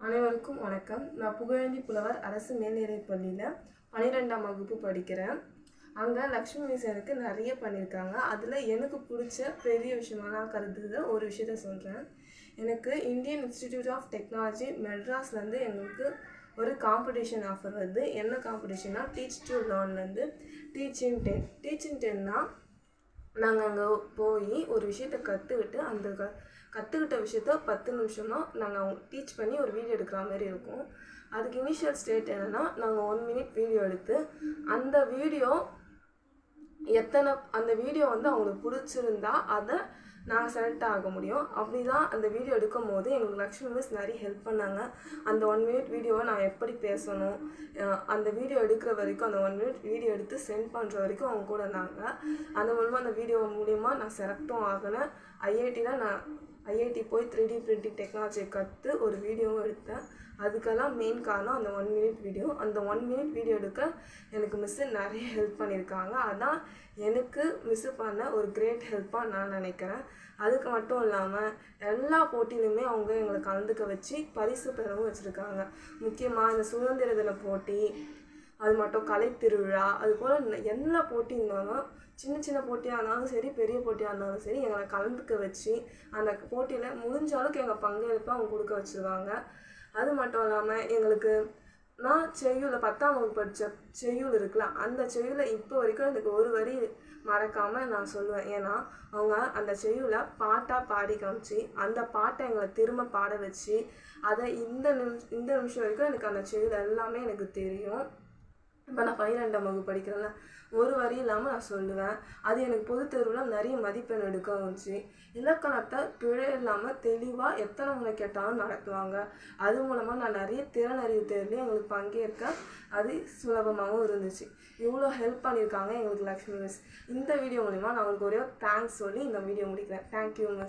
அனைவருக்கும் வணக்கம். நான் புகழேந்தி புலவர் அரசு மேல்நிலைப் பள்ளியில் 12ஆம் வகுப்பு படிக்கிறேன். அங்கே லக்ஷ்மி மிஸ் எனக்கு நிறைய பண்ணியிருக்காங்க. அதில் எனக்கு பிடிச்ச பெரிய விஷயமாக நான் கருதுகிற ஒரு விஷயத்த சொல்கிறேன். எனக்கு இந்தியன் இன்ஸ்டிடியூட் ஆஃப் டெக்னாலஜி மெட்ராஸ்லேருந்து எங்களுக்கு ஒரு காம்படிஷன் ஆஃபர் வருது. என்ன காம்படிஷன்னா டீச் டு லேர்ன்லேருந்து டீச் இன் 10. டீச் இன் 10னா நாங்கள் அங்கே போய் ஒரு விஷயத்தை கற்றுக்கிட்டு அந்த கற்றுக்கிட்ட விஷயத்த 10 நிமிஷமா நாங்கள் அவங்க டீச் பண்ணி ஒரு வீடியோ எடுக்கிற மாதிரி இருக்கும். அதுக்கு இனிஷியல் ஸ்டேட் என்னென்னா, நாங்கள் 1 மினிட் வீடியோ எடுத்து அந்த வீடியோ அவங்களுக்கு பிடிச்சிருந்தா அதை நாங்கள் செலக்ட் ஆக முடியும். அப்படி தான் அந்த வீடியோ எடுக்கும் போது எங்களுக்கு லக்ஷ்மி மிஸ் நிறைய ஹெல்ப் பண்ணாங்க. அந்த 1 மினிட் வீடியோவை நான் எப்படி பேசணும், அந்த வீடியோ எடுக்கிற வரைக்கும், அந்த 1 மினிட் வீடியோ எடுத்து சென்ட் பண்ணுற வரைக்கும் அவங்க கூட இருந்தாங்க. அந்த மூலமாக அந்த வீடியோ மூலிமா நான் செலக்டும் ஆகினேன். ஐஐடி போய் 3D பிரிண்டிங் டெக்னாலஜியை கற்று ஒரு வீடியோவும் எடுத்தேன். அதுக்கெல்லாம் மெயின் காரணம் அந்த 1 மினிட் வீடியோ. அந்த 1 மினிட் வீடியோ எடுக்க எனக்கு மிஸ்ஸு நிறைய ஹெல்ப் பண்ணியிருக்காங்க. அதான் எனக்கு மிஸ்ஸு பண்ண ஒரு கிரேட் ஹெல்ப்பாக நான் நினைக்கிறேன். அதுக்கு மட்டும் இல்லாமல் எல்லா போட்டியிலுமே அவங்க எங்களை கலந்துக்க வச்சு பரிசு பெறவும் வச்சுருக்காங்க. முக்கியமாக இந்த சுதந்திர தின போட்டி, அது மட்டும் கலை திருவிழா, அது போல் எல்லா போட்டி இருந்தாலும் சின்ன சின்ன போட்டியாக இருந்தாலும் சரி, பெரிய போட்டியாக இருந்தாலும் சரி, எங்களை கலந்துக்க வச்சு அந்த போட்டியில் முடிஞ்ச அளவுக்கு எங்கள் பங்களிப்பை அவங்க கொடுக்க வச்சுருவாங்க. அது மட்டும் இல்லாமல் எங்களுக்கு நான் செய்யுள் 10ஆம் வகுப்பு படித்த செய்யுள் இருக்குல்ல, அந்த செய்யுளை இப்போ வரைக்கும் எனக்கு ஒரு வரி மறக்காமல் நான் சொல்லுவேன். ஏன்னா அவங்க அந்த செய்யுளை பாட்டாக பாடி காமிச்சு அந்த பாட்டை எங்களை திரும்ப பாட வச்சு அதை இந்த நிமிஷம் வரைக்கும் எனக்கு அந்த செய்யுள் எல்லாமே எனக்கு தெரியும். இப்போ நான் 12ஆம் வகுப்பு படிக்கிறேன்ல, ஒரு வரி இல்லாமல் நான் சொல்லுவேன். அது எனக்கு பொது தேர்வில் நிறைய மதிப்பெண் எடுக்க வந்துச்சு. இலக்கணத்தை பிழை இல்லாமல் தெளிவாக எத்தனை முறை கேட்டாலும் நடத்துவாங்க. அது மூலமாக நான் நிறைய திறனறிவு தேர்வுலையும் எங்களுக்கு பங்கேற்க அது சுலபமாகவும் இருந்துச்சு. இவ்வளோ ஹெல்ப் பண்ணியிருக்காங்க எங்களுக்கு லக்ஷ்மி மிஸ். இந்த வீடியோ மூலிமா நான் உங்களுக்கு ஒரே தேங்க்ஸ் சொல்லி இந்த வீடியோ முடிக்கிறேன். Thank you miss.